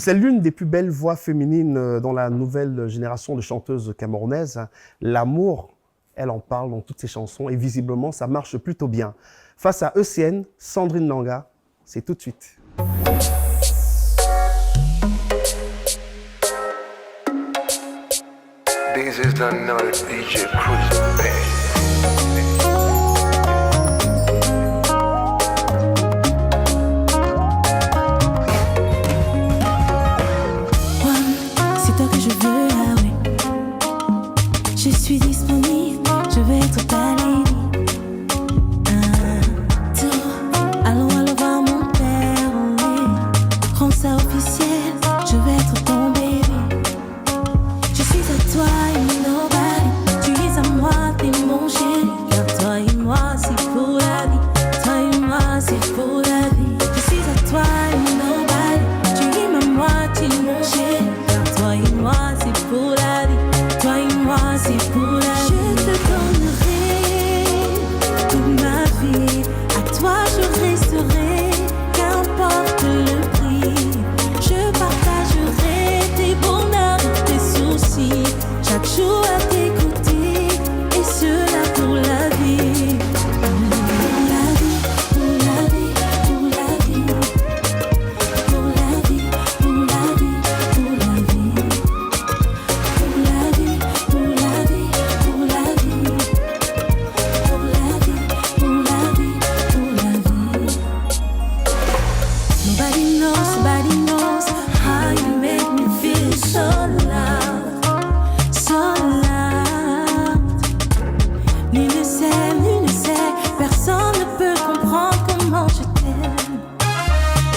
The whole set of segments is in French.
C'est l'une des plus belles voix féminines dans la nouvelle génération de chanteuses camerounaises. L'amour, elle en parle dans toutes ses chansons et visiblement, ça marche plutôt bien. Face à ECN, Sandrine Nanga, c'est tout de suite. This is another DJ Cruise Band. C'est toi que je veux, ah oui. Je suis disponible, je vais être ta lady. Allons, allons voir mon père, oui. Rends ça officiel, je vais être ton baby. Je suis à toi et nobody. Tu es à moi, t'es mon chéri. Car toi et moi, c'est pour la vie. Toi et moi, c'est pour la vie. Je suis à toi et nobody. Tu es ma moitié, mon chéri. Car toi et moi, c'est pour la vie. Toi et moi, c'est pour la vie. Je te donnerai toute ma vie. À toi, je resterai. Qu'importe le prix. Je partagerai tes bonheurs et tes soucis. Chaque jour à t'écouter. Et cela pour la vie. Pour la vie, pour la vie, pour la vie. Pour la vie, pour la vie, pour la vie. Pour la vie, pour la vie, pour la vie. Pour la vie, pour la vie, pour la vie. Nobody knows how you make me feel so loud, so loud. Nul ne sait, personne ne peut comprendre comment je t'aime.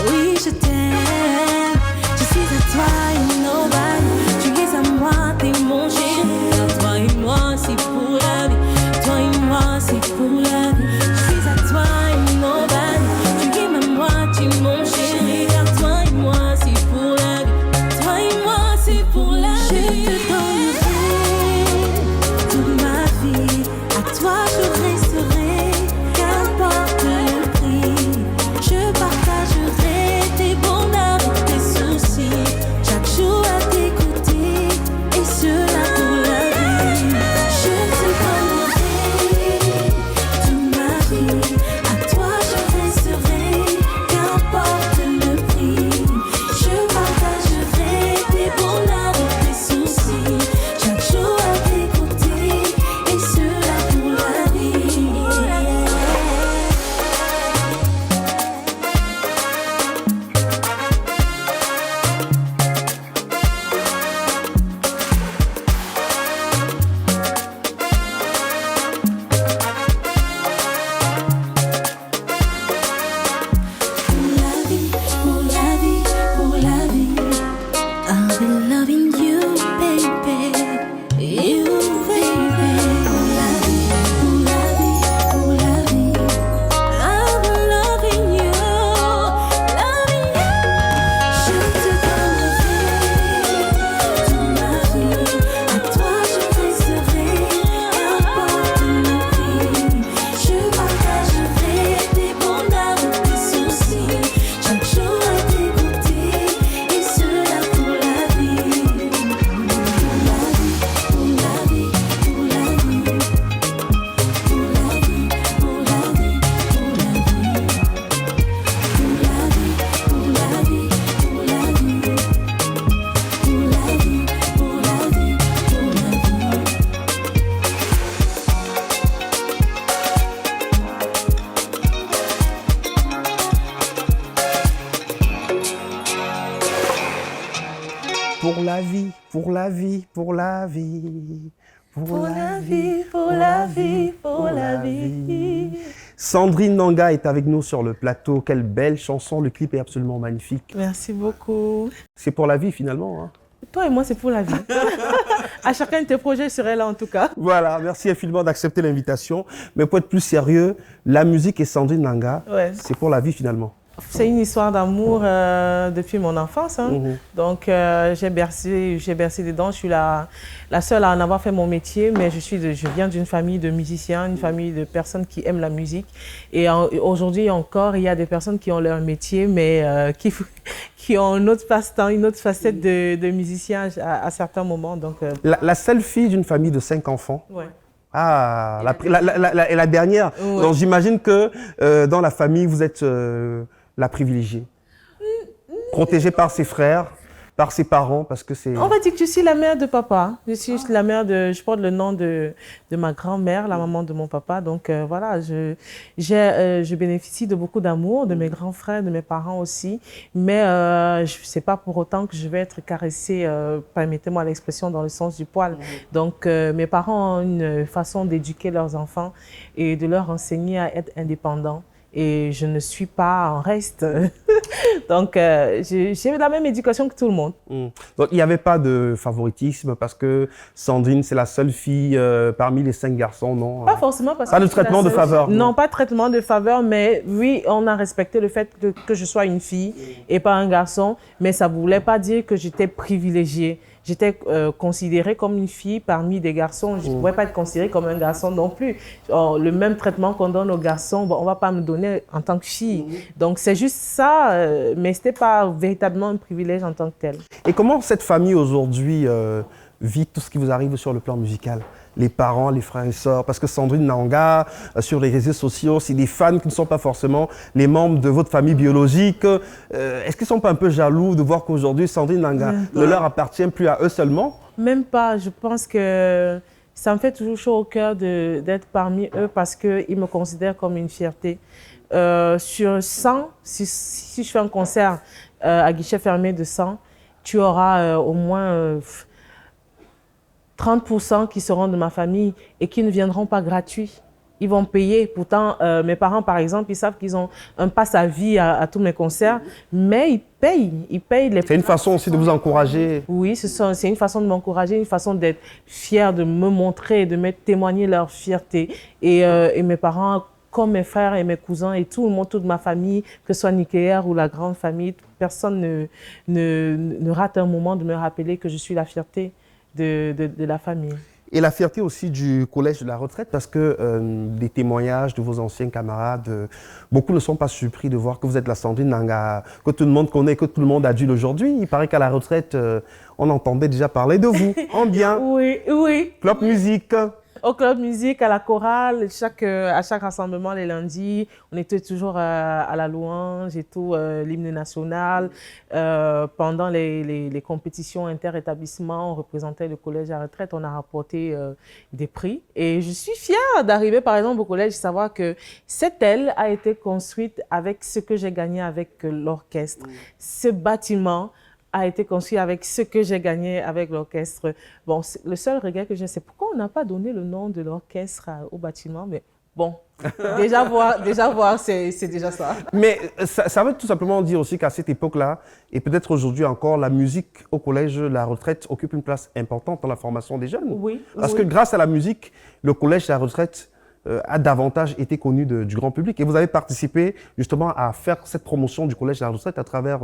Oui, je t'aime. Je suis à toi et nobody. Tu es à moi, t'es mon chéri. Car toi et moi, c'est pour la vie. Toi et moi, c'est pour la vie. Je suis à toi et nobody. Tu es ma moitié, mon chéri. Car toi et moi, c'est pour la vie. Toi et moi, c'est pour la vie. Je te donnerai toute ma vie. À toi, je resterai. Qu'importe le prix. Je partagerai tes bonheurs et tes soucis. Chaque jour à t'écouter. Et cela pour la vie. Je te donnerai toute ma vie. À toi, je resterai. Qu'importe le prix. Je partagerai tes bonheurs et tes soucis. Chaque jour à t'écouter. Et cela pour la vie. Pour la vie, pour la vie. I've been loving you, baby. You, baby. Pour la vie, pour la vie, pour la vie. I've been loving you, loving you. Je te donnerai toute ma vie. À toi, je resterai. Qu'importe le prix. Je partagerai tes bonheurs et tes soucis. Chaque jour à t'écouter. Et cela pour la vie. Pour la vie, pour la vie, pour la vie. Pour la vie, pour la vie, pour la vie. Pour la vie, pour la vie, pour la vie. Pour la vie, pour la vie, pour la vie. Pour la vie, pour la vie, pour la vie. Pour la vie, pour la vie, pour la vie. Sandrine Nanga est avec nous sur le plateau. Quelle belle chanson, le clip est absolument magnifique. Merci beaucoup. C'est pour la vie finalement. Hein. Toi et moi, c'est pour la vie. À chacun de tes projets, je serai là en tout cas. Voilà, merci infiniment d'accepter l'invitation. Mais pour être plus sérieux, la musique et Sandrine Nanga, Ouais. c'est pour la vie finalement. C'est une histoire d'amour depuis mon enfance. Hein. Donc, j'ai bercé dedans. Je suis la seule à en avoir fait mon métier, mais je viens d'une famille de musiciens, une famille de personnes qui aiment la musique. Et aujourd'hui encore, il y a des personnes qui ont leur métier, mais qui ont un autre passe-temps, une autre facette de musicien à certains moments. Donc, La seule fille d'une famille de 5 enfants. ouais. Ah, et la dernière. Ouais. Donc j'imagine que dans la famille, vous êtes la privilégiée. Protégée par ses frères, par ses parents, parce que c'est... On va dire que je suis la mère de papa. Je suis la mère de... Je porte le nom de ma grand-mère, la maman de mon papa. Donc voilà, je bénéficie de beaucoup d'amour, de mes grands frères, de mes parents aussi. Mais c'est pas pour autant que je vais être caressée, permettez-moi l'expression, dans le sens du poil. Donc mes parents ont une façon d'éduquer leurs enfants et de leur enseigner à être indépendants. Et je ne suis pas en reste. Donc, j'ai la même éducation que tout le monde. Donc, il n'y avait pas de favoritisme parce que Sandrine, c'est la seule fille parmi les 5 garçons, non? Pas forcément parce Pas que de traitement de faveur? Non, pas de traitement de faveur, mais oui, on a respecté le fait que je sois une fille et pas un garçon, mais ça ne voulait pas dire que j'étais privilégiée. J'étais considérée comme une fille parmi des garçons. Je ne pouvais pas être considérée comme un garçon non plus. Le même traitement qu'on donne aux garçons, bon, on ne va pas me donner en tant que fille. Donc, c'est juste ça, mais ce n'était pas véritablement un privilège en tant que tel. Et comment cette famille aujourd'hui vit tout ce qui vous arrive sur le plan musical? Les parents, les frères et sœurs, parce que Sandrine Nanga, sur les réseaux sociaux, c'est des fans qui ne sont pas forcément les membres de votre famille biologique. Est-ce qu'ils ne sont pas un peu jaloux de voir qu'aujourd'hui, Sandrine Nanga ne leur appartient plus à eux seulement? Même pas. Je pense que ça me fait toujours chaud au cœur d'être parmi eux parce qu'ils me considèrent comme une fierté. Sur 100, si je fais un concert à guichet fermé de 100, tu auras au moins 30% qui seront de ma famille et qui ne viendront pas gratuits. Ils vont payer. Pourtant, mes parents, par exemple, ils savent qu'ils ont un pass à vie à tous mes concerts, mais ils payent. Ils payent les... C'est une façon aussi de vous encourager. Oui, c'est une façon de m'encourager, une façon d'être fière, de me montrer, de me témoigner leur fierté. Et mes parents, comme mes frères et mes cousins et tout le monde, toute ma famille, que ce soit nucléaire ou la grande famille, personne ne rate un moment de me rappeler que je suis la fierté de la famille. Et la fierté aussi du Collège de la Retraite, parce que des témoignages de vos anciens camarades, beaucoup ne sont pas surpris de voir que vous êtes la Sandrine Nanga, que tout le monde connaît, que tout le monde adule aujourd'hui. Il paraît qu'à la retraite, on entendait déjà parler de vous, en bien. Oui, oui. Club musique. Au club musique, à la chorale, à chaque rassemblement les lundis, on était toujours à la louange et tout, l'hymne national. Pendant les compétitions inter-établissements, on représentait le collège à retraite, on a rapporté des prix. Et je suis fière d'arriver par exemple au collège, savoir que cette aile a été construite avec ce que j'ai gagné avec l'orchestre. Ce bâtiment a été construit avec ce que j'ai gagné avec l'orchestre. Bon, le seul regret que j'ai, c'est pourquoi on n'a pas donné le nom de l'orchestre au bâtiment, mais bon, déjà voir, c'est déjà ça. Mais ça veut tout simplement dire aussi qu'à cette époque-là, et peut-être aujourd'hui encore, la musique au collège, la retraite occupe une place importante dans la formation des jeunes. Oui. Parce que grâce à la musique, le collège, la retraite a davantage été connu du grand public. Et vous avez participé justement à faire cette promotion du Collège de la Retraite à travers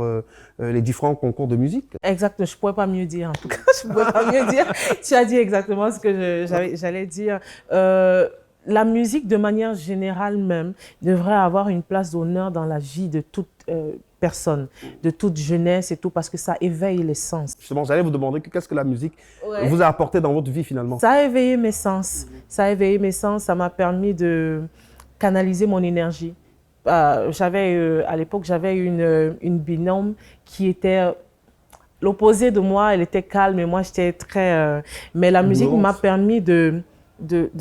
les différents concours de musique. Exact, je ne pourrais pas mieux dire en tout cas. Je ne pourrais pas mieux dire. Tu as dit exactement ce que j'allais dire. La musique, de manière générale même, devrait avoir une place d'honneur dans la vie de toute personne, de toute jeunesse et tout, parce que ça éveille les sens. Justement, j'allais vous demander qu'est-ce que la musique vous a apporté dans votre vie finalement. Ça a éveillé mes sens. Ça a éveillé mes sens. Ça m'a permis de canaliser mon énergie. À l'époque, j'avais une binôme qui était l'opposé de moi. Elle était calme et moi, j'étais très... mais la musique m'a permis de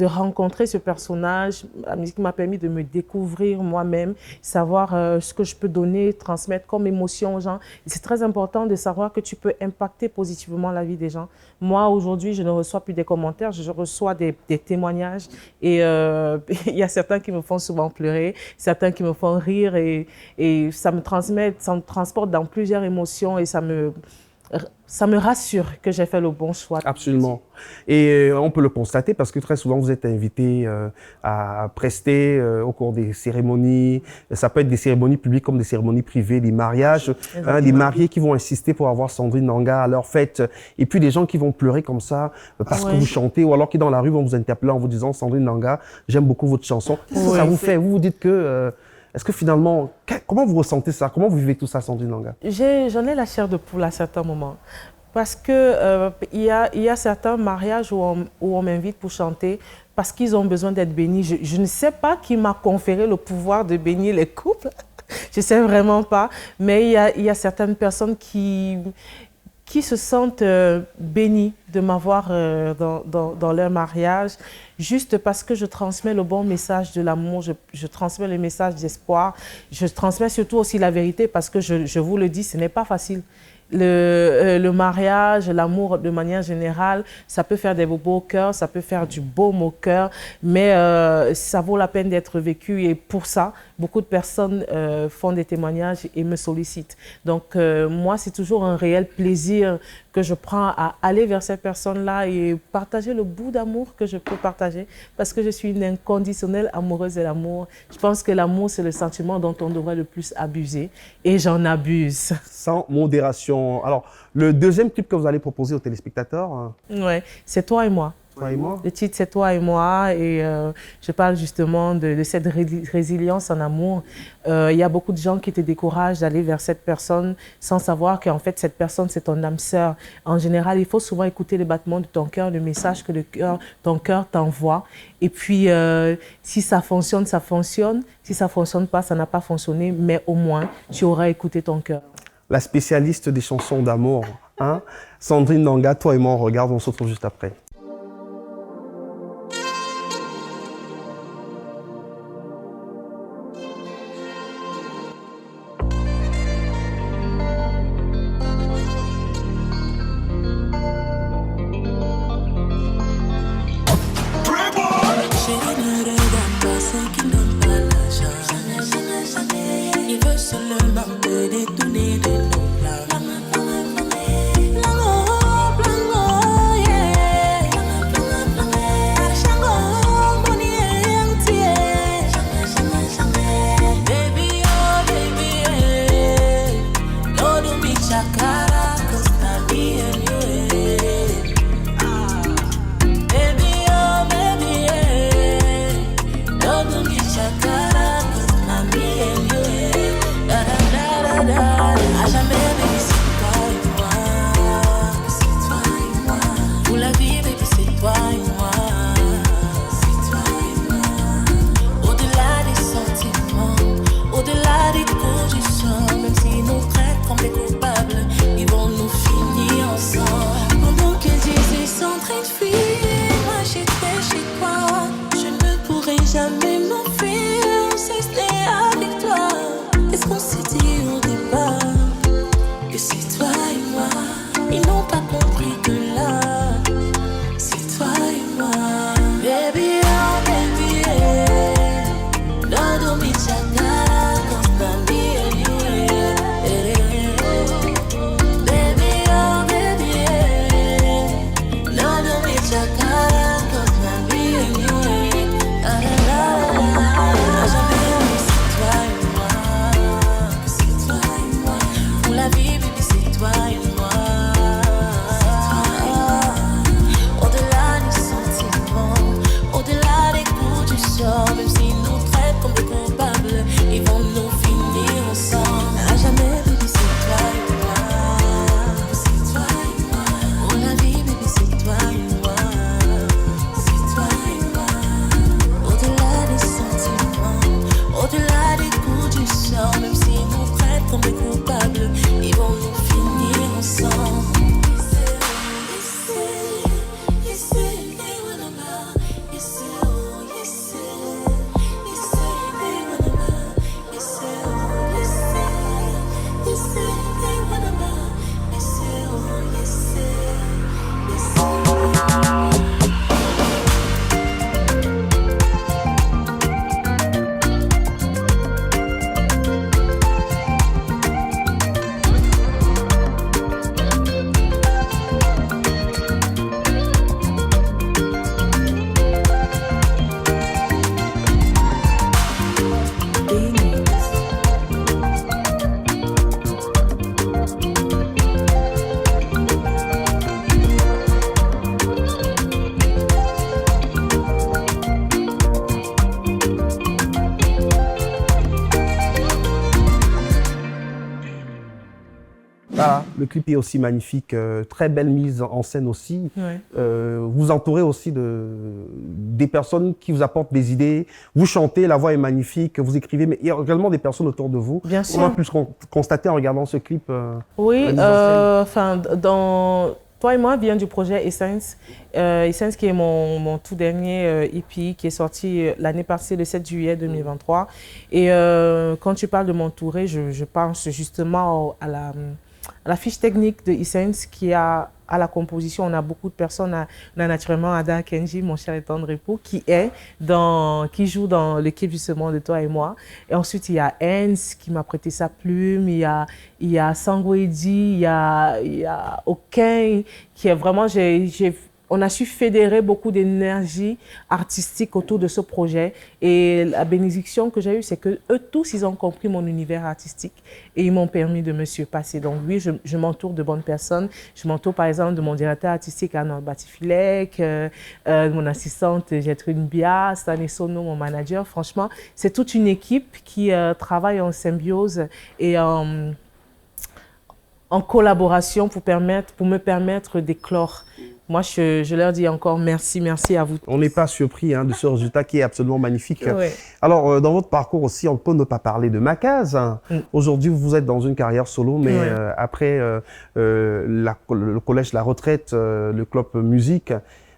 rencontrer ce personnage. La musique m'a permis de me découvrir moi-même, savoir ce que je peux donner, transmettre comme émotion aux gens. C'est très important de savoir que tu peux impacter positivement la vie des gens. Moi, aujourd'hui, je ne reçois plus des commentaires, je reçois des témoignages et il y a certains qui me font souvent pleurer, certains qui me font rire et ça me transporte dans plusieurs émotions et ça me rassure que j'ai fait le bon choix. Absolument. Et on peut le constater parce que très souvent, vous êtes invité à prester au cours des cérémonies. Ça peut être des cérémonies publiques comme des cérémonies privées, des mariages, des mariés qui vont insister pour avoir Sandrine Nanga à leur fête. Et puis des gens qui vont pleurer comme ça parce que vous chantez ou alors qui dans la rue vont vous interpeller en vous disant « Sandrine Nanga, j'aime beaucoup votre chanson ». Qu'est-ce que ça vous fait? Vous vous dites que Est-ce que finalement, comment vous ressentez ça? Comment vous vivez tout ça, Sandrine Nanga? J'en ai la chair de poule à certains moments. Parce que il y a certains mariages où on m'invite pour chanter parce qu'ils ont besoin d'être bénis. Je ne sais pas qui m'a conféré le pouvoir de bénir les couples. Je ne sais vraiment pas. Mais il y a certaines personnes qui se sentent bénies de m'avoir dans leur mariage, juste parce que je transmets le bon message de l'amour, je transmets le message d'espoir, je transmets surtout aussi la vérité, parce que je vous le dis, ce n'est pas facile. Le mariage, l'amour de manière générale, ça peut faire des beaux cœurs, ça peut faire du baume au cœur, mais ça vaut la peine d'être vécu, et pour ça, beaucoup de personnes font des témoignages et me sollicitent. Donc moi, c'est toujours un réel plaisir que je prends à aller vers ces personnes-là et partager le bout d'amour que je peux partager, parce que je suis une inconditionnelle amoureuse de l'amour. Je pense que l'amour, c'est le sentiment dont on devrait le plus abuser, et j'en abuse. Sans modération. Alors, le deuxième clip que vous allez proposer aux téléspectateurs? Ouais, c'est Toi et moi. Toi et moi? Le titre, c'est Toi et moi, et je parle justement de cette résilience en amour. Il y a beaucoup de gens qui te découragent d'aller vers cette personne sans savoir qu'en fait, cette personne, c'est ton âme sœur. En général, il faut souvent écouter les battements de ton cœur, le message que ton cœur t'envoie. Et puis, si ça fonctionne, ça fonctionne. Si ça ne fonctionne pas, ça n'a pas fonctionné, mais au moins, tu auras écouté ton cœur. La spécialiste des chansons d'amour, hein? Sandrine Nanga, Toi et moi, on regarde, on se retrouve juste après. Da Le clip est aussi magnifique, très belle mise en scène aussi. Ouais. Vous entourez aussi des personnes qui vous apportent des idées. Vous chantez, la voix est magnifique, vous écrivez, mais il y a également des personnes autour de vous. Bien sûr. On a pu constater en regardant ce clip. Oui, la mise en scène. Toi et moi vient du projet Essence. Essence qui est mon tout dernier EP qui est sorti l'année passée, le 7 juillet 2023. Et quand tu parles de m'entourer, je pense justement à la fiche technique de Essence qui a à la composition. On a beaucoup de personnes. On a naturellement Ada Kenji, mon cher et tendre époux, qui joue dans l'équipe justement de Toi et moi. Et ensuite, il y a Hens qui m'a prêté sa plume. Il y a Sangwedi, il y a Okin, qui est vraiment... On a su fédérer beaucoup d'énergie artistique autour de ce projet. Et la bénédiction que j'ai eue, c'est que eux tous, ils ont compris mon univers artistique et ils m'ont permis de me surpasser. Donc oui, je m'entoure de bonnes personnes. Je m'entoure par exemple de mon directeur artistique, Anna Batifilek, de mon assistante Gertrude Mbia, Stanley Sono, mon manager. Franchement, c'est toute une équipe qui travaille en symbiose et en collaboration pour me permettre d'éclore. Moi, je leur dis encore merci à vous. On n'est pas surpris de ce résultat qui est absolument magnifique. Ouais. Alors, dans votre parcours aussi, on ne peut ne pas parler de Makaz. Aujourd'hui, vous êtes dans une carrière solo, mais après le collège, la retraite, le club musique,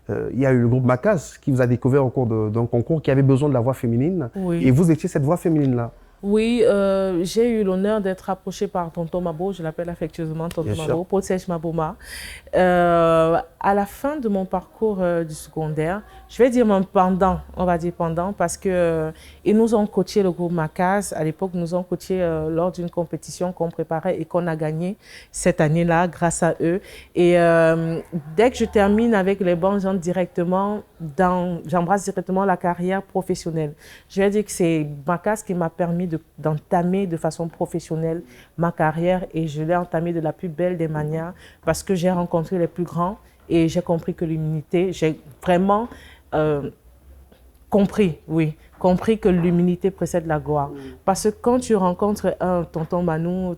il y a eu le groupe Makaz qui vous a découvert au cours d'un concours qui avait besoin de la voix féminine. Oui. Et vous étiez cette voix féminine-là. Oui, j'ai eu l'honneur d'être approchée par Tonton Mabo, je l'appelle affectueusement Tonton Mabo, Potsech Maboma. À la fin de mon parcours du secondaire, je vais dire mon pendant, on va dire pendant, parce que ils nous ont coaché le groupe Makaz. À l'époque, nous ont coaché lors d'une compétition qu'on préparait et qu'on a gagné cette année-là grâce à eux. Et dès que je termine avec les bons gens j'embrasse directement la carrière professionnelle. Je vais dire que c'est Makaz qui m'a permis d'entamer de façon professionnelle ma carrière et je l'ai entamée de la plus belle des manières parce que j'ai rencontré les plus grands et j'ai compris que l'humilité, j'ai vraiment compris que l'humilité précède la gloire. Parce que quand tu rencontres un tonton Manu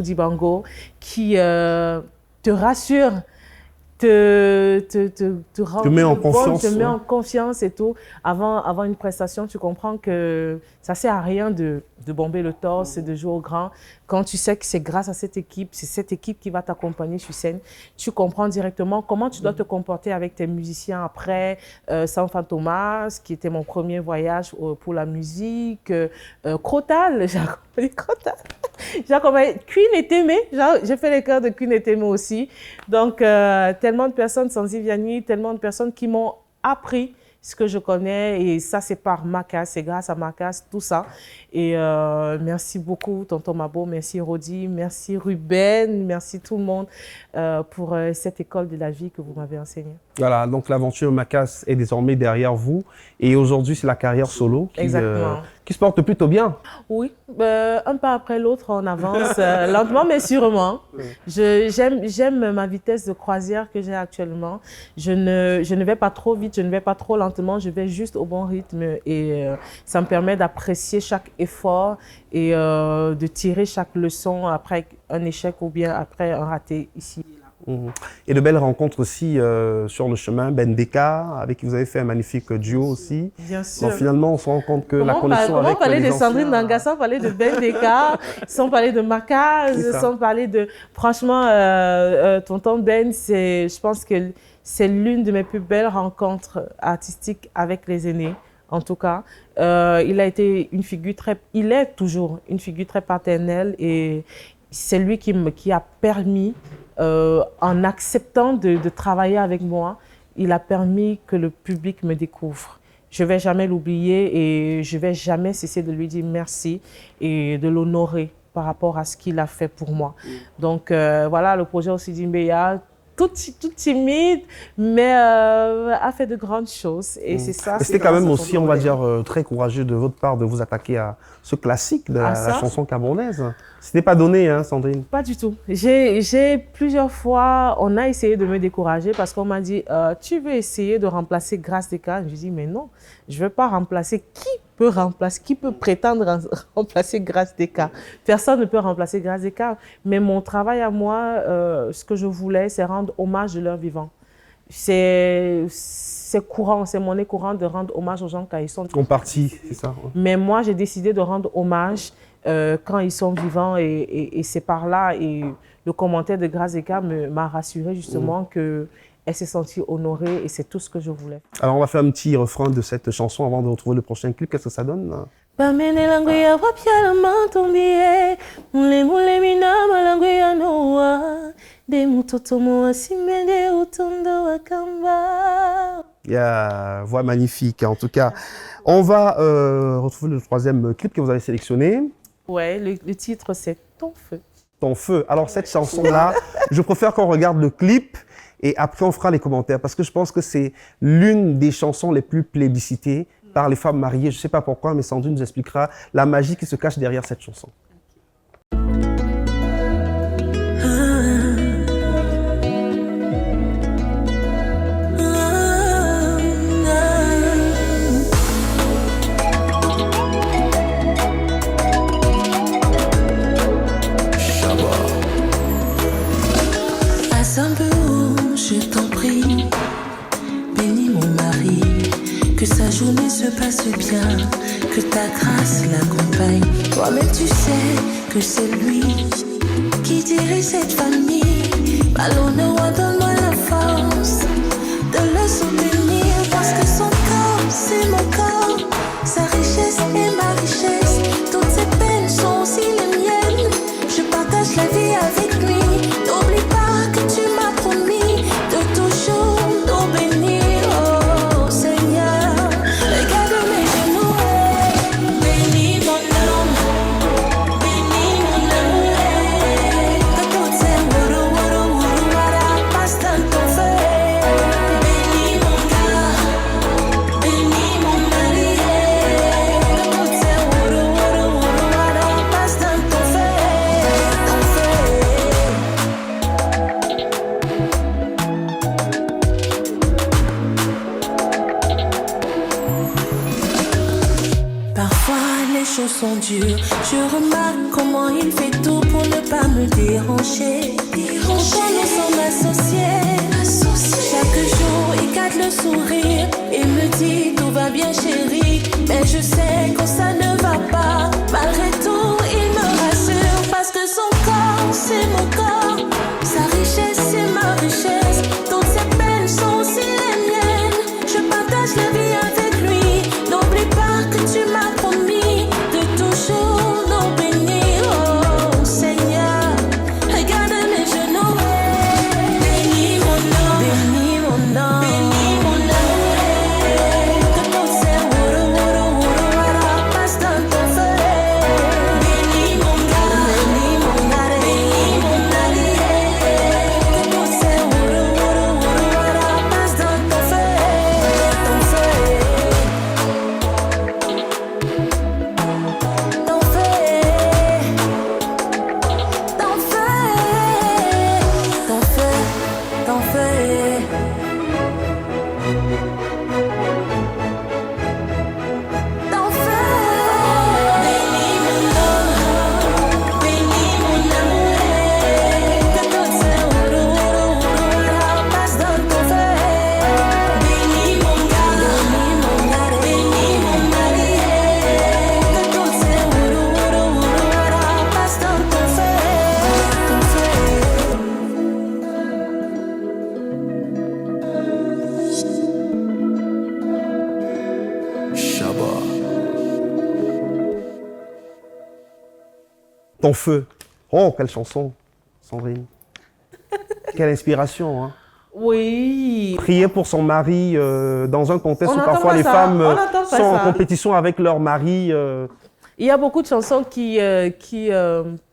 Dibango qui te rassure, te met en confiance. Te met en confiance et tout. Avant une prestation, tu comprends que ça ne sert à rien de bomber le torse et de jouer au grand. Quand tu sais que c'est grâce à cette équipe, c'est cette équipe qui va t'accompagner sur scène, tu comprends directement comment tu dois te comporter avec tes musiciens après. San Fantomas, qui était mon premier voyage pour la musique. Crotal, j'ai accompagné Crotal. J'ai accompagné Queen et Témé. J'ai fait les chœurs de Queen et Témé aussi. Donc, tellement de personnes, sans Iviani, tellement de personnes qui m'ont appris ce que je connais. Et ça, c'est par Makaz, c'est grâce à Makaz, tout ça. Et merci beaucoup, Tonton Mabo, merci Rodi, merci Ruben, merci tout le monde pour cette école de la vie que vous m'avez enseignée. Voilà, donc l'aventure Makaz est désormais derrière vous. Et aujourd'hui, c'est la carrière solo qui se porte plutôt bien. Oui, un pas après l'autre, on avance lentement mais sûrement. J'aime ma vitesse de croisière que j'ai actuellement. Je ne vais pas trop vite, je ne vais pas trop lentement, je vais juste au bon rythme et ça me permet d'apprécier chaque effort et de tirer chaque leçon après un échec ou bien après un raté ici et là. Et de belles rencontres aussi sur le chemin, Ben Deka, avec qui vous avez fait un magnifique duo aussi. Bien sûr. Donc finalement, on se rend compte que la connexion avec on parlait les de Sandrine anciens... Dangassa, on parlait de Ben Deka, sans parler de Makaz, sans parler de... Franchement, tonton Ben, je pense que c'est l'une de mes plus belles rencontres artistiques avec les aînés. En tout cas, il a été une figure il est toujours une figure très paternelle et c'est lui qui a permis, en acceptant de travailler avec moi, il a permis que le public me découvre. Je ne vais jamais l'oublier et je ne vais jamais cesser de lui dire merci et de l'honorer par rapport à ce qu'il a fait pour moi. Donc voilà, le projet Osidi Mbeya, tout timide, mais a fait de grandes choses. Et c'est ça. C'était quand même aussi, on va dire, très courageux de votre part de vous attaquer à ce classique de la chanson camerounaise. Ce n'était pas donné, hein, Sandrine? Pas du tout. J'ai plusieurs fois, on a essayé de me décourager parce qu'on m'a dit tu veux essayer de remplacer Grâce Deka? Je dis mais non, je ne veux pas remplacer qui qui peut prétendre remplacer Grâce Descartes? Personne ne peut remplacer Grâce Descartes. Mais mon travail à moi, ce que je voulais, c'est rendre hommage de leur vivant. C'est courant, c'est monnaie courante de rendre hommage aux gens quand ils sont partis, c'est ça. Ouais. Mais moi, j'ai décidé de rendre hommage quand ils sont vivants et c'est par là. Et le commentaire de Grâce Descartes m'a rassuré justement qu'elle s'est sentie honorée et c'est tout ce que je voulais. Alors, on va faire un petit refrain de cette chanson avant de retrouver le prochain clip. Qu'est-ce que ça donne là? Voix magnifique, en tout cas. On va retrouver le troisième clip que vous avez sélectionné. Ouais, le titre, c'est Ton feu. Ton feu. Alors, cette chanson-là, je préfère qu'on regarde le clip et après, on fera les commentaires parce que je pense que c'est l'une des chansons les plus plébiscitées par les femmes mariées. Je ne sais pas pourquoi, mais Sandrine nous expliquera la magie qui se cache derrière cette chanson. Je t'en prie, bénis mon mari, que sa journée se passe bien, que ta grâce l'accompagne. Toi-même tu sais que c'est lui qui dirige cette famille. Allons-nous, donne-moi la force de le soutenir, parce que son corps, c'est mon corps, sa richesse est ma richesse, toutes ses peines sont aussi les miennes. Je partage la vie avec lui, n'oublie pas que tu m'as promis de toujours nous bénir, oh Seigneur. Regarde mes genoux, bénis mon âme, bénis mon âme. Que toutes ces wara passent dans ton feu. Bénis mon gars, bénis mon mari. Que toutes ces wara passent dans ton feu, ton feu. Parfois les choses sont dures, je remarque comment il fait tout pour ne pas me déranger. Pourtant nous sommes associés. Chaque jour il garde le sourire et me dit tout va bien chérie. Mais je sais que ça ne va pas, malgré tout il me rassure. Parce que son corps c'est mon corps, sa richesse c'est ma richesse, toutes ses peines sont aussi les miennes. Je partage la vie avec lui, n'oublie pas que tu m'as promis de toujours nous bénir, oh Seigneur. Regarde mes genoux, bénis mon nom, bénis mon nom, bénis mon nom. Que toutes ces wara passent dans ton feu. Bénis mon gars, bénis mon gars, bénis mon allié. Que toutes ces wara passent dans ton feu, ton feu. Ton feu, ton feu, ton feu, ton feu, ton feu. Bénis mon nom, bénis mon amour. Que toutes ces wara passent dans ton feu. Bénis mon gars, bénis mon mari. Que toutes ces wara passent dans ton feu, ton feu. Ton feu. Oh, quelle chanson, Sandrine. Quelle inspiration, hein. Oui. Prier pour son mari dans un contexte On où n'entend parfois pas les ça, femmes on n'entend pas sont en ça. compétition avec leur mari. Il y a beaucoup de chansons qui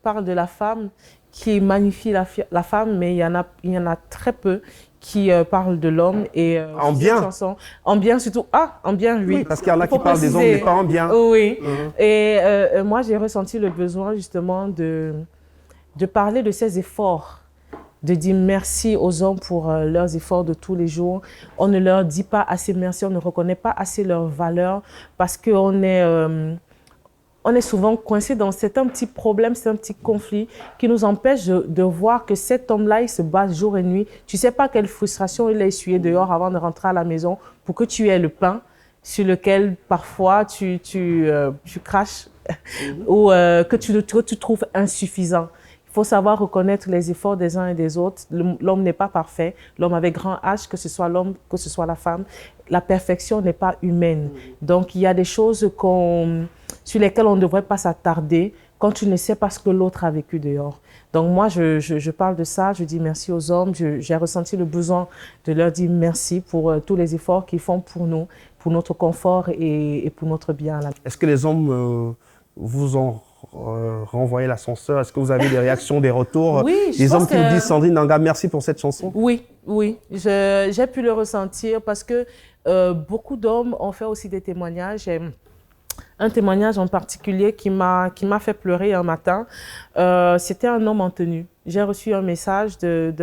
parlent de la femme, qui magnifient la femme, mais il y en a très peu qui parlent de l'homme. Et En bien. chansons, en bien surtout. Ah, en bien, oui. Oui, parce qu'il y en a Il faut qui parlent des hommes, préciser. mais pas en bien. Oui. Mhm. Et moi, j'ai ressenti le besoin justement de parler de ces efforts de dire merci aux hommes pour leurs efforts de tous les jours. On ne leur dit pas assez merci, on ne reconnaît pas assez leur valeur parce qu'on est... on est souvent coincé dans un petit problème, c'est un petit conflit qui nous empêche de voir que cet homme-là, il se bat jour et nuit. Tu ne sais pas quelle frustration il a essuyé dehors avant de rentrer à la maison pour que tu aies le pain sur lequel parfois tu craches ou que tu trouves insuffisant. Il faut savoir reconnaître les efforts des uns et des autres. L'homme n'est pas parfait. L'homme avec grand H, que ce soit l'homme, que ce soit la femme, la perfection n'est pas humaine. Donc, il y a des choses sur lesquelles on ne devrait pas s'attarder quand tu ne sais pas ce que l'autre a vécu dehors. Donc, moi, je parle de ça. Je dis merci aux hommes. J'ai ressenti le besoin de leur dire merci pour tous les efforts qu'ils font pour nous, pour notre confort et pour notre bien. Est-ce que les hommes vous ont renvoyé l'ascenseur? Est-ce que vous avez des réactions, des retours? Oui, les hommes qui vous disent, Sandrine Nanga, merci pour cette chanson? Oui, oui. J'ai pu le ressentir parce que beaucoup d'hommes ont fait aussi des témoignages. Un témoignage en particulier qui m'a fait pleurer un matin, c'était un homme en tenue. J'ai reçu un message d'un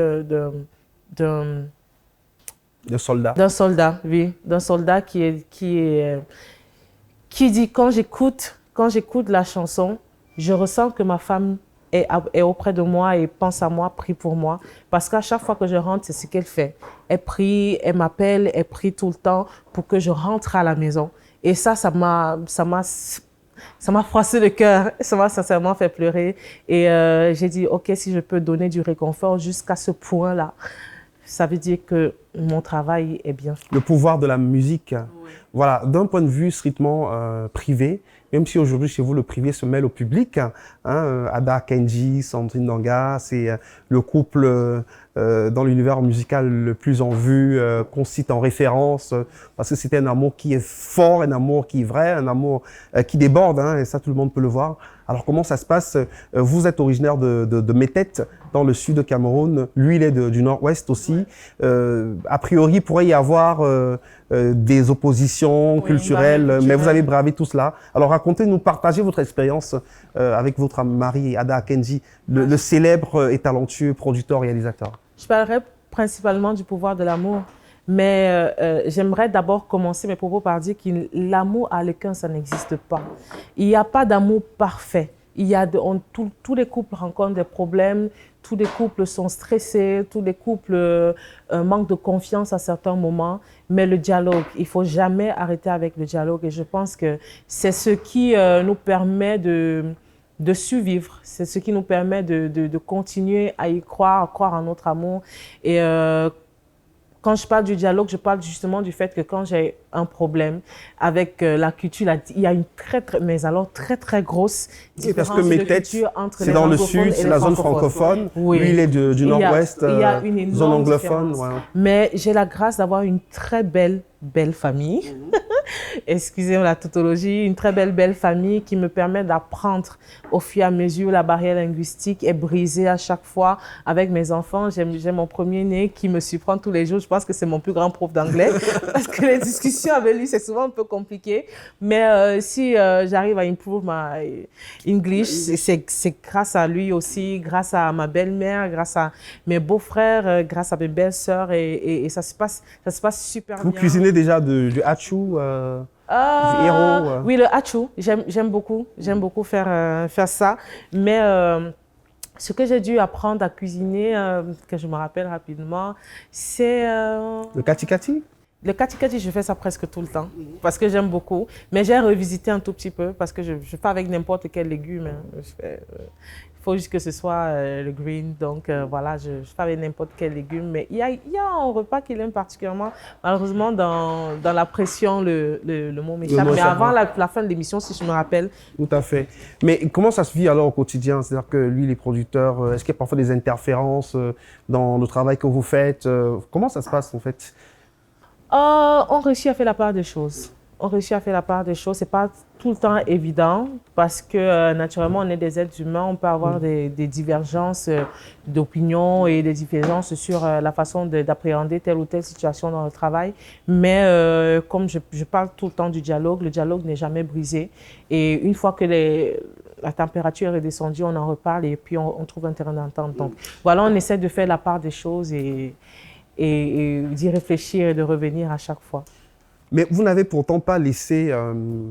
soldat. D'un soldat, oui. D'un soldat qui dit, quand j'écoute la chanson, je ressens que ma femme est auprès de moi et pense à moi, prie pour moi. Parce qu'à chaque fois que je rentre, c'est ce qu'elle fait. Elle prie, elle m'appelle, elle prie tout le temps pour que je rentre à la maison. Et ça m'a froissé le cœur, ça m'a sincèrement fait pleurer. Et j'ai dit, OK, si je peux donner du réconfort jusqu'à ce point-là, ça veut dire que mon travail est bien fait. Le pouvoir de la musique. Oui. Voilà, d'un point de vue strictement privé, même si aujourd'hui chez vous le privé se mêle au public, Ada Kenji, Sandrine Nanga, c'est le couple dans l'univers musical le plus en vue, qu'on cite en référence, parce que c'était un amour qui est fort, un amour qui est vrai, un amour qui déborde, et ça tout le monde peut le voir. Alors comment ça se passe? Vous êtes originaire de Métète, dans le sud de Cameroun, lui il est du nord-ouest aussi. A priori, il pourrait y avoir des oppositions culturelles, mais vous avez bravé tout cela. Alors racontez-nous, partagez votre expérience avec votre mari Ada Kenji, le célèbre et talentueux producteur-réalisateur. Je parlerai principalement du pouvoir de l'amour, mais j'aimerais d'abord commencer mes propos par dire que l'amour à l'équin, ça n'existe pas. Il n'y a pas d'amour parfait. Tous les couples rencontrent des problèmes, tous les couples sont stressés, tous les couples manquent de confiance à certains moments. Mais le dialogue, il ne faut jamais arrêter avec le dialogue. Et je pense que c'est ce qui nous permet de survivre. C'est ce qui nous permet de continuer à y croire, à croire en notre amour. Et quand je parle du dialogue, je parle justement du fait que quand j'ai un problème avec la culture, il y a une très grosse différence de culture entre les c'est dans le anglophones sud, et c'est les la zone francophones. francophone. Oui. Lui, il est du nord-ouest, zone anglophone. Ouais. Mais j'ai la grâce d'avoir une très belle famille. Excusez-moi la tautologie, une très belle famille qui me permet d'apprendre au fur et à mesure. La barrière linguistique est brisée à chaque fois avec mes enfants. J'ai mon premier-né qui me surprend tous les jours. Je pense que c'est mon plus grand prof d'anglais parce que les discussions avec lui, c'est souvent un peu compliqué. Mais si j'arrive à improve my English, c'est grâce à lui aussi, grâce à ma belle-mère, grâce à mes beaux-frères, grâce à mes belles-sœurs et ça se passe super bien. Vous cuisinez déjà du hachou, du héros Oui, le hachou, j'aime beaucoup faire ça. Mais ce que j'ai dû apprendre à cuisiner, que je me rappelle rapidement, c'est... le kati-kati? Le kati-kati, je fais ça presque tout le temps parce que j'aime beaucoup. Mais j'ai revisité un tout petit peu parce que je fais avec n'importe quel légume. Il faut juste que ce soit le green. Donc voilà, je fais avec n'importe quel légume. Mais il y a un repas qu'il aime particulièrement. Malheureusement, dans la pression, le mot m'échappe. Mais avant la fin de l'émission, si je me rappelle. Tout à fait. Mais comment ça se vit alors au quotidien? C'est-à-dire que lui, les producteurs, est-ce qu'il y a parfois des interférences dans le travail que vous faites? Comment ça se passe en fait? On réussit à faire la part des choses. Ce n'est pas tout le temps évident parce que naturellement, on est des êtres humains. On peut avoir des divergences d'opinion et des divergences sur la façon d'appréhender telle ou telle situation dans le travail. Mais comme je parle tout le temps du dialogue, le dialogue n'est jamais brisé. Et une fois que la température est descendue, on en reparle et puis on trouve un terrain d'entente. Donc voilà, on essaie de faire la part des choses et d'y réfléchir et de revenir à chaque fois. Mais vous n'avez pourtant pas laissé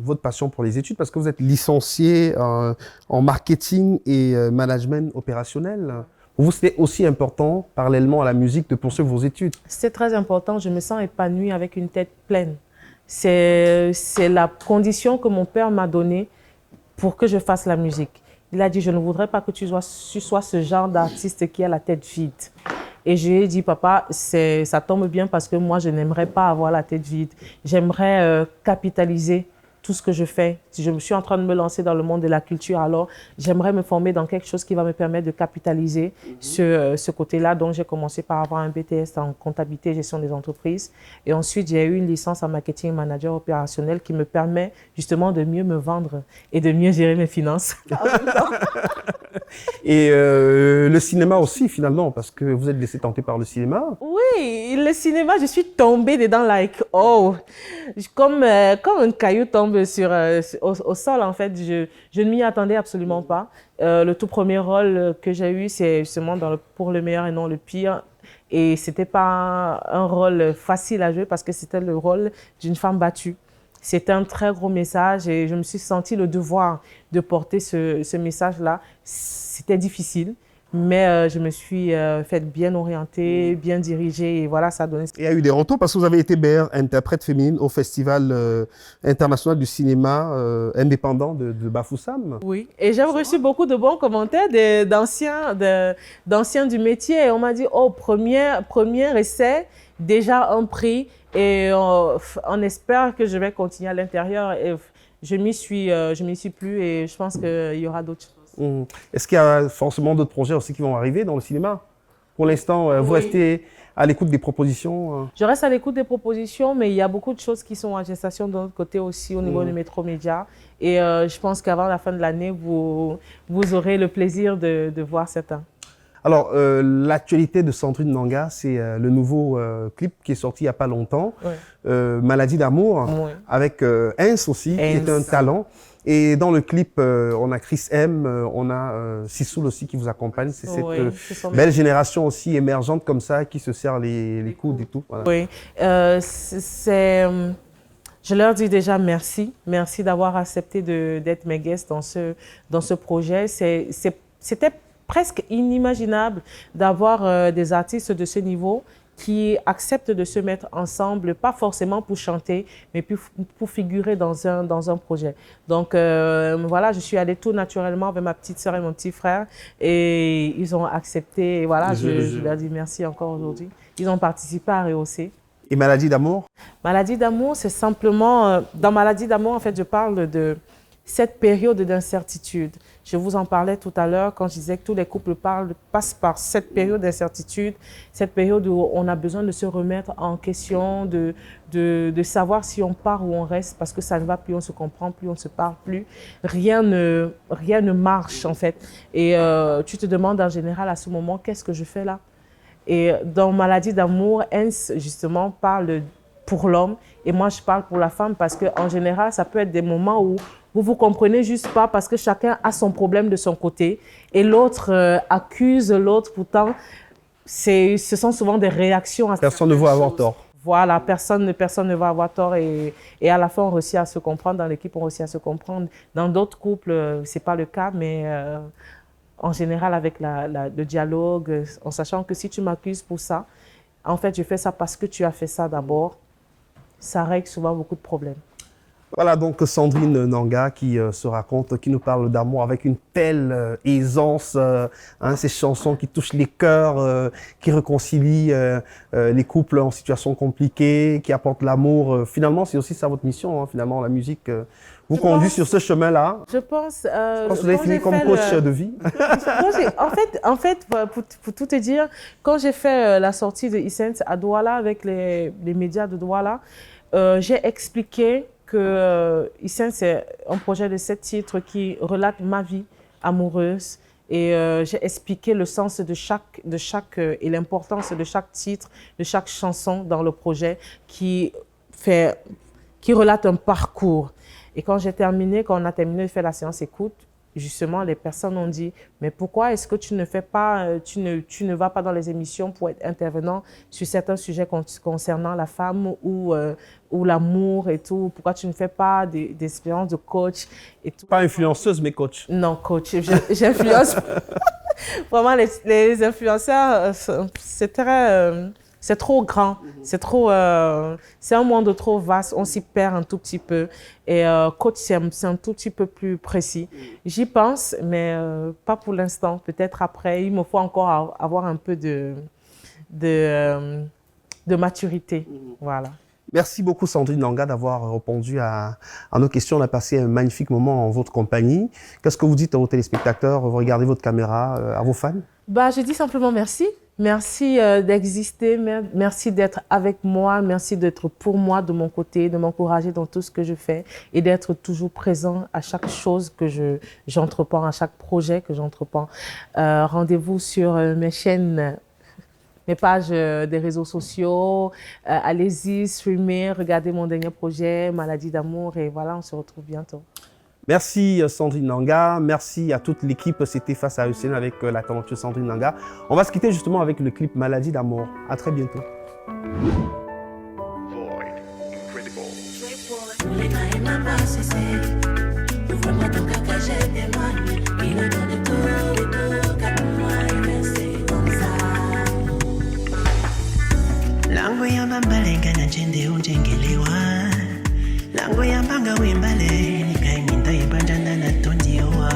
votre passion pour les études parce que vous êtes licencié en marketing et management opérationnel. Pour vous, c'était aussi important, parallèlement à la musique, de poursuivre vos études. C'est très important, je me sens épanouie avec une tête pleine. C'est la condition que mon père m'a donnée pour que je fasse la musique. Il a dit, je ne voudrais pas que tu sois ce genre d'artiste qui a la tête vide. Et je lui ai dit, papa, ça tombe bien parce que moi, je n'aimerais pas avoir la tête vide. J'aimerais capitaliser tout ce que je fais. Si je suis en train de me lancer dans le monde de la culture, alors j'aimerais me former dans quelque chose qui va me permettre de capitaliser ce côté-là. Donc, j'ai commencé par avoir un BTS en comptabilité et gestion des entreprises. Et ensuite, j'ai eu une licence en marketing manager opérationnel qui me permet justement de mieux me vendre et de mieux gérer mes finances. Et le cinéma aussi, finalement, parce que vous êtes laissé tenter par le cinéma. Oui, le cinéma, je suis tombée dedans, comme un caillou tombe au sol, en fait. Je ne m'y attendais absolument pas. Le tout premier rôle que j'ai eu, c'est justement pour le meilleur et non le pire. Et ce n'était pas un rôle facile à jouer parce que c'était le rôle d'une femme battue. C'était un très gros message et je me suis senti le devoir de porter ce message-là. C'était difficile, mais je me suis faite bien orienter, bien diriger et voilà, ça a donné. Il y a eu des retours parce que vous avez été meilleure interprète féminine au Festival international du cinéma indépendant de Bafoussam. Oui, et j'ai reçu beaucoup de bons commentaires d'anciens du métier. Et on m'a dit, oh, premier essai, déjà un prix. Et on espère que je vais continuer à l'intérieur. Et je m'y suis plu et je pense qu'il y aura d'autres choses. Est-ce qu'il y a forcément d'autres projets aussi qui vont arriver dans le cinéma? Pour l'instant, vous restez à l'écoute des propositions? Je reste à l'écoute des propositions, mais il y a beaucoup de choses qui sont en gestation de notre côté aussi au niveau de Métro Média. Et je pense qu'avant la fin de l'année, vous aurez le plaisir de voir certains. Alors, l'actualité de Sandrine Nanga, c'est le nouveau clip qui est sorti il n'y a pas longtemps, Maladie d'amour, avec Ins aussi, qui est un talent. Et dans le clip, on a Chris M, on a Sissoul aussi qui vous accompagne. C'est cette belle génération aussi émergente comme ça, qui se serre les coudes et tout. Voilà. Oui, je leur dis déjà merci. Merci d'avoir accepté d'être mes guests dans ce projet. C'était presque inimaginable d'avoir des artistes de ce niveau qui acceptent de se mettre ensemble, pas forcément pour chanter, mais pour figurer dans un projet. Donc voilà, je suis allée tout naturellement avec ma petite sœur et mon petit frère et ils ont accepté. Et voilà, je leur dis merci encore aujourd'hui. Ils ont participé à rehausser. Et Maladie d'amour? Maladie d'amour, c'est simplement... dans Maladie d'amour, en fait, je parle de cette période d'incertitude. Je vous en parlais tout à l'heure quand je disais que tous les couples passent par cette période d'incertitude, cette période où on a besoin de se remettre en question, de savoir si on part ou on reste parce que ça ne va plus, on ne se comprend plus, on ne se parle plus. Rien ne marche en fait. Et tu te demandes en général à ce moment, qu'est-ce que je fais là? Et dans Maladie d'amour, Hens justement parle pour l'homme et moi je parle pour la femme parce qu'en général, ça peut être des moments où vous comprenez juste pas parce que chacun a son problème de son côté et l'autre accuse l'autre. Pourtant, ce sont souvent des réactions. Personne ne veut avoir tort. Voilà, personne ne va avoir tort et à la fin, on réussit à se comprendre. Dans l'équipe, on réussit à se comprendre. Dans d'autres couples, ce n'est pas le cas, mais en général, avec le dialogue, en sachant que si tu m'accuses pour ça, en fait, je fais ça parce que tu as fait ça d'abord, ça règle souvent beaucoup de problèmes. Voilà donc Sandrine Nanga qui se raconte, qui nous parle d'amour avec une telle aisance, ces chansons qui touchent les cœurs, qui réconcilient les couples en situation compliquée, qui apportent l'amour. Finalement, c'est aussi ça votre mission, finalement, la musique vous conduit sur ce chemin-là. Je pense que vous avez fini comme coach de vie. En fait, pour tout te dire, quand j'ai fait la sortie de Essence à Douala avec les médias de Douala, j'ai expliqué que Essence, c'est un projet de 7 titres qui relate ma vie amoureuse. Et j'ai expliqué le sens de chaque et l'importance de chaque titre, de chaque chanson dans le projet qui relate un parcours. Et quand on a terminé de faire la séance écoute, justement, les personnes ont dit, mais pourquoi est-ce que tu ne fais pas, tu ne vas pas dans les émissions pour être intervenant sur certains sujets concernant la femme ou l'amour et tout? Pourquoi tu ne fais pas des expériences de coach et tout? Pas influenceuse, mais coach. Non, coach, j'influence. Vraiment, les influenceurs, c'est trop grand, c'est un monde trop vaste, on s'y perd un tout petit peu. Et coach, c'est un tout petit peu plus précis. J'y pense, mais pas pour l'instant. Peut-être après, il me faut encore avoir un peu de maturité. Voilà. Merci beaucoup Sandrine Nanga d'avoir répondu à nos questions. On a passé un magnifique moment en votre compagnie. Qu'est-ce que vous dites à vos téléspectateurs? Vous regardez votre caméra, à vos fans? Je dis simplement merci. Merci d'exister, merci d'être avec moi, merci d'être pour moi, de mon côté, de m'encourager dans tout ce que je fais et d'être toujours présent à chaque chose que j'entreprends, à chaque projet que j'entreprends. Rendez-vous sur mes chaînes, mes pages des réseaux sociaux. Allez-y, streamez, regardez mon dernier projet, Maladie d'amour, et voilà, on se retrouve bientôt. Merci Sandrine Nanga, merci à toute l'équipe. C'était Face à ECN avec la talentueuse Sandrine Nanga. On va se quitter justement avec le clip Maladie d'amour. À très bientôt. Lango ya mambalenga na jende unjengelewa. Lango ya mbanga wembale nikaimita ibandana na tondiowa.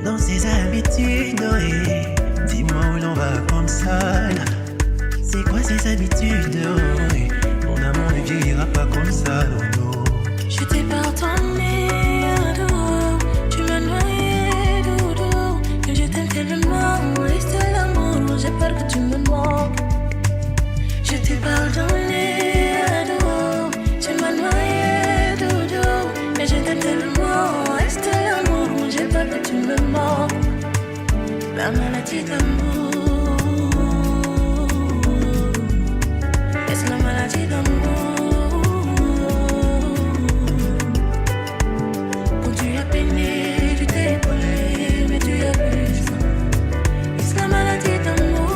Dans ses habitudes, ouais. Dis-moi où l'on va comme ça. C'est quoi ses habitudes, ouais. Mon amour ne vieillira pas comme ça, oh non. Je t'ai pardonné, Adou. Tu m'as noyé, Doudou. Mais je t'aime tellement, reste l'amour. J'ai peur que tu me manques. Je t'ai pardonné, Adou. Tu m'as noyé, Doudou. Mais je t'aime tellement, reste l'amour. J'ai peur que tu me manques. La maladie d'amour. Est-ce la maladie d'amour? Quand tu as peiné, tu t'es épaulé, mais tu abuses. Est-ce la maladie d'amour?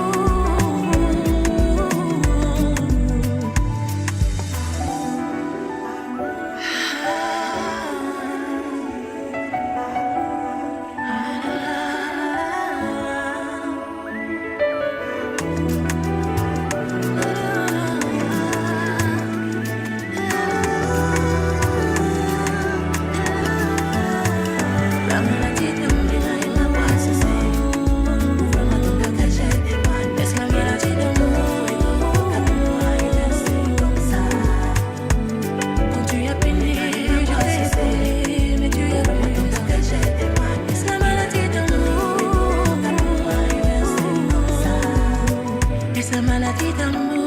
La maladie d'amour, il m'a pas cessé. Ouvre-moi ton cœur que j'ai des moines. Laisse la maladie d'amour, il est resté comme ça. Quand tu as peiné, tu t'es épaulé, mais tu as vu ton cœur que j'ai des moines. Laisse la maladie d'amour, il est resté comme ça. Laisse la maladie d'amour.